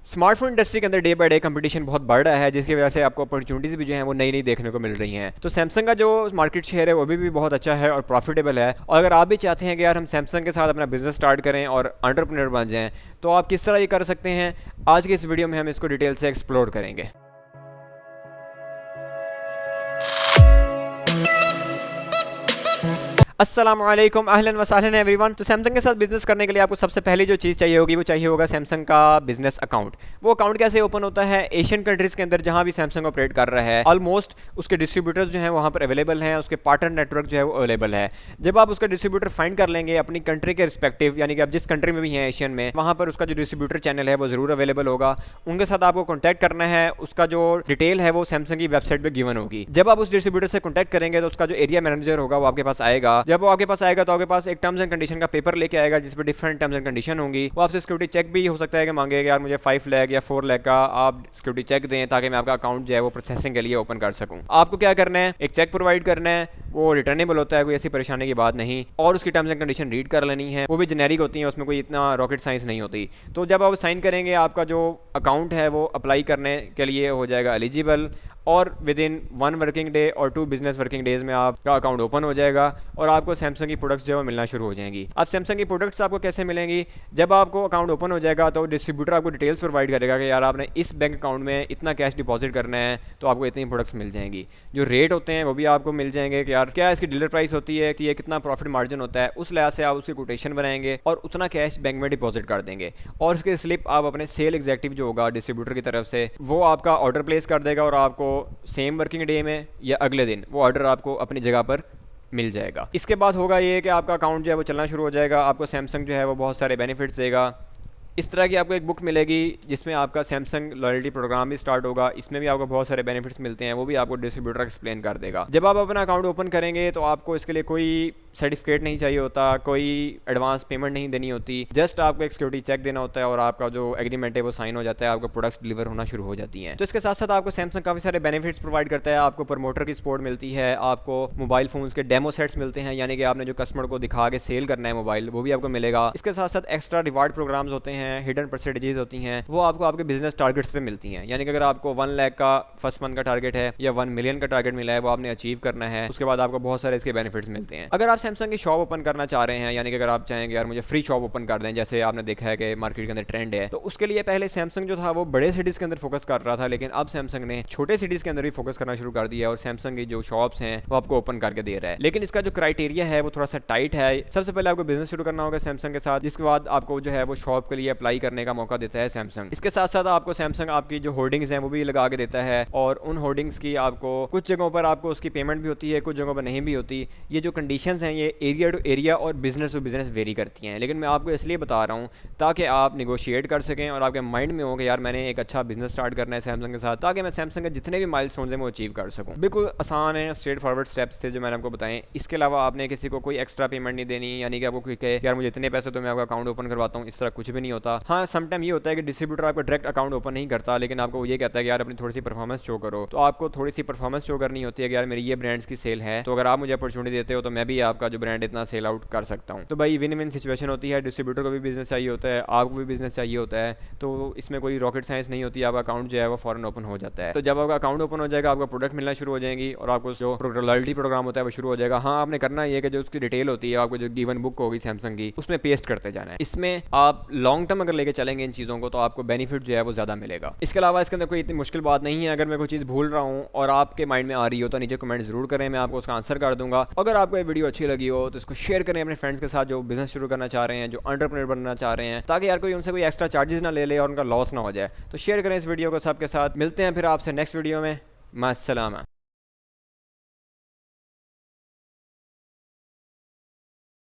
Smartphone industry के अंदर day by day competition बहुत बढ़ रहा है, जिसकी वजह से आपको अपॉर्चुनिटीज़ भी जो है वो नई नई देखने को मिल रही हैं। तो सैमसंग का जो मार्केट शेयर है वो भी बहुत अच्छा है और प्रॉफिटेबल है। और अगर आप भी चाहते हैं कि यार हम सैमसंग के साथ अपना बिजनेस स्टार्ट करें और एंटरप्रेन्योर बन जाएं, तो आप किस तरह ये कर सकते हैं, आज की इस वीडियो में हम इसको डिटेल से एक्सप्लोर करेंगे। अस्सलाम वालेकुम, अहलन व सहलन एवरीवन। तो सैमसंग के साथ बिजनेस करने के लिए आपको सबसे पहली जो चीज़ चाहिए होगी वो चाहिए होगा सैमसंग का बिजनेस अकाउंट। वो अकाउंट कैसे ओपन होता है? एशियन कंट्रीज़ के अंदर जहाँ भी सैमसंग ऑपरेट कर रहा है ऑलमोस्ट उसके डिस्ट्रीब्यूटर्स जो हैं वहाँ पर अवेलेबल हैं, उसके पार्टनर नेटवर्क जो है वो अवेलेबल है। जब आप उसका डिस्ट्रीब्यूटर फाइंड कर लेंगे अपनी कंट्री के रिस्पेक्टिव, यानी कि आप जिस कंट्री में भी हैं एशियन में, वहाँ पर उसका जो डिस्ट्रीब्यूटर चैनल है वो ज़रूर अवेलेबल होगा। उनके साथ आपको कॉन्टैक्ट करना है, उसका जो डिटेल है वो सैमसंग की वेबसाइट पर गिवन होगी। जब आप उस डिस्ट्रीब्यूटर से कॉन्टैक्ट करेंगे तो उसका जो एरिया मैनेजर होगा वो आपके पास आएगा। जब वो आपके पास आएगा तो आपके पास एक टर्म्स एंड कंडीशन का पेपर लेके आएगा जिस पर डिफरेंट टर्म्स एंड कंडीशन होंगी। वो आपसे सिक्योरिटी चेक भी हो सकता है कि मांगे यार मुझे 5 लाख या 4 लाख का आप सिक्योरिटी चेक दें ताकि मैं आपका अकाउंट जो है वो प्रोसेसिंग के लिए ओपन कर सकूं। आपको क्या करना है, एक चेक प्रोवाइड करना है, वो रिटर्नेबल होता है, कोई ऐसी परेशानी की बात नहीं, और उसकी टर्म्स एंड कंडीशन रीड कर लेनी है। वो भी जेनेरिक होती है, उसमें कोई इतना रॉकेट साइंस नहीं होती। तो जब आप साइन करेंगे आपका जो अकाउंट है वो अप्लाई करने के लिए हो जाएगा एलिजिबल, और विद इन 1 वर्किंग डे और 2 बिजनेस वर्किंग डेज में आपका अकाउंट ओपन हो जाएगा और आपको सैमसंग की प्रोडक्ट्स जो है मिलना शुरू हो जाएंगी। अब सैमसंग की प्रोडक्ट्स आपको कैसे मिलेंगी? जब आपको अकाउंट ओपन हो जाएगा तो डिस्ट्रीब्यूटर आपको डिटेल्स प्रोवाइड करेगा कि यार आपने इस बैंक अकाउंट में इतना कैश डिपॉजिट करना है तो आपको इतनी प्रोडक्ट्स मिल जाएंगी। जो रेट होते हैं वो भी आपको मिल जाएंगे कि यार क्या इसकी डीलर प्राइस होती है, कि ये कितना प्रॉफिट मार्जिन होता है, उस लिहाज से आप उसकी कोटेशन बनाएंगे और उतना कैश बैंक में डिपॉजिट कर देंगे। और उसके स्लिप आप अपने सेल एग्जीक्यूटिव जो होगा डिस्ट्रीब्यूटर की तरफ से वो आपका ऑर्डर प्लेस कर देगा और आपको सेम वर्किंग डे में या अगले दिन वो ऑर्डर आपको अपनी जगह पर मिल जाएगा। इसके बाद होगा ये कि आपका अकाउंट जो है वो चलना शुरू हो जाएगा। आपको सैमसंग जो है वो बहुत सारे बेनिफिट्स देगा। इस तरह की आपको एक बुक मिलेगी जिसमें आपका सैमसंग लॉयल्टी प्रोग्राम भी स्टार्ट होगा। इसमें भी आपको बहुत सारे बेनिफिट्स मिलते हैं, वो भी आपको डिस्ट्रीब्यूटर एक्सप्लेन कर देगा। जब आप अपना अकाउंट ओपन करेंगे तो आपको इसके लिए कोई सर्टिफिकेट नहीं चाहिए होता, कोई एडवांस पेमेंट नहीं देनी होती, जस्ट आपको एक सिक्योरिटी चेक देना होता है और आपका जो एग्रीमेंट है वो साइन हो जाता है, आपको प्रोडक्ट्स डिलीवर होना शुरू हो जाती हैं। तो इसके साथ साथ आपको सैमसंग काफ़ी सारे बेनिफिट्स प्रोवाइड करता है। आपको प्रमोटर की सपोर्ट मिलती है, आपको मोबाइल फोन्स के डेमो सेट्स मिलते हैं, यानी कि आपने जो कस्टमर को दिखा के सेल करना है मोबाइल वो भी आपको मिलेगा। इसके साथ साथ एक्स्ट्रा रिवार्ड प्रोग्राम्स होते हैं, हिडन परसेंटेजेस होती हैं, वो आपको आपके बिजनेस टारगेट्स पे मिलती हैं। यानी कि अगर आपको 1 लाख का फर्स्ट मंथ का टारगेट है या 1 मिलियन का टारगेट मिला है वो आपने अचीव करना है, उसके बाद आपको बहुत सारे इसके बेनिफिट्स मिलते हैं। अगर आप सैमसंग की शॉप ओपन करना चाह रहे हैं, यानी कि अगर आप चाहेंगे यार मुझे फ्री शॉप ओपन कर दें, जैसे आपने देखा है कि मार्केट के अंदर ट्रेंड है, तो उसके लिए पहले सैमसंग जो था वो बड़े सिटीज़ के अंदर फोकस कर रहा था, लेकिन अब सैमसंग ने छोटे सिटीज़ के अंदर भी फोकस करना शुरू कर दिया और सैमसंग की जो शॉप्स हैं वो आपको ओपन करके दे रहा है। लेकिन इसका जो क्राइटेरिया है वो थोड़ा सा टाइट है। सबसे पहले आपको बिजनेस शुरू करना होगा सैमसंग के साथ, जिसके बाद आपको जो है वो शॉप के लिए अप्लाई करने का मौका देता है सैमसंग। इसके साथ साथ आपको सैमसंग आपकी जो होर्डिंग्स हैं वो भी लगा के देता है, और उन होर्डिंग्स की आपको कुछ जगहों पर आपको उसकी पेमेंट भी होती है, कुछ जगहों पर नहीं भी होती। ये जो कंडीशंस हैं ये एरिया टू एरिया और बिजनेस टू बिजनेस वेरी करती हैं, लेकिन मैं आपको इसलिए बता रहा हूँ ताकि आप निगोशिएट कर सकें और आपके माइंड में हो कि यार मैंने एक अच्छा बिजनेस स्टार्ट करना है सैमसंग के साथ, ताकि मैं सैमसंग के जितने भी माइलस्टोन्स हैं वो अचीव कर सकूँ। बिल्कुल आसान है, स्ट्रेट फॉरवर्ड स्टेप्स थे जो मैंने आपको बताएं। इसके अलावा आपने किसी को कोई एक्स्ट्रा पेमेंट नहीं देनी, यानी कि आपको कोई कहे यार मुझे इतने पैसे तो मैं आपका अकाउंट ओपन करवाता हूँ, इस तरह कुछ भी नहीं होता। हाँ, समटाइम ये होता है कि डिस्ट्रीब्यूटर आपका डायरेक्ट अकाउंट ओपन नहीं करता, लेकिन आपको ये कहता है कि यार अपनी थोड़ी सी परफॉर्मेंस शो करो, तो आपको थोड़ी सी परफॉर्मेंस शो करनी होती है कि यार मेरी ये ब्रांड्स की सेल है, तो अगर आप मुझे अपॉर्चुनिटी देते हो तो मैं भी आपका जो ब्रांड इतना सेल आउट कर सकता हूँ। तो भाई विन विन सिचुएशन होती है, डिस्ट्रीब्यूटर को भी बिजनेस चाहिए होता है, आपको भी बिजनेस चाहिए होता है, तो इसमें कोई रॉकेट साइंस नहीं होती। आपका अकाउंट जो है वो फॉरन ओपन हो जाता है। तो जब आपका अकाउंट ओपन हो जाएगा आपको प्रोडक्ट मिलना शुरू हो जाएंगी और आपको जो लॉयल्टी प्रोग्राम होता है वो शुरू हो जाएगा। हाँ, आपने करना ये कि जो उसकी डिटेल होती है आपको जो गिवन बुक होगी सैमसंग की उसमें पेस्ट करते जाना है। इसमें आप लॉन्ग टर्म अगर लेके चलेंगे इन चीज़ों को तो आपको बेनिफिट जो है वो ज़्यादा मिलेगा। इसके अलावा इसके अंदर कोई इतनी मुश्किल बात नहीं है। अगर मैं कोई चीज़ भूल रहा हूँ और आपके माइंड में आ रही हो तो नीचे कमेंट जरूर करें, मैं आपको उसका आंसर कर दूंगा। अगर आपको ये वीडियो अच्छी लगी हो तो इसको शेयर करें अपने फ्रेंड्स के साथ जो बिजनेस शुरू करना चाह रहे हैं, जो एंटरप्रेन्योर बनना चाह रहे हैं, ताकि यार कोई उनसे कोई एक्स्ट्रा चार्जेस ना ले ले और उनका लॉस ना हो जाए। तो शेयर करें इस वीडियो को सबके साथ। मिलते हैं फिर आपसे नेक्स्ट वीडियो में। मास्सलामा।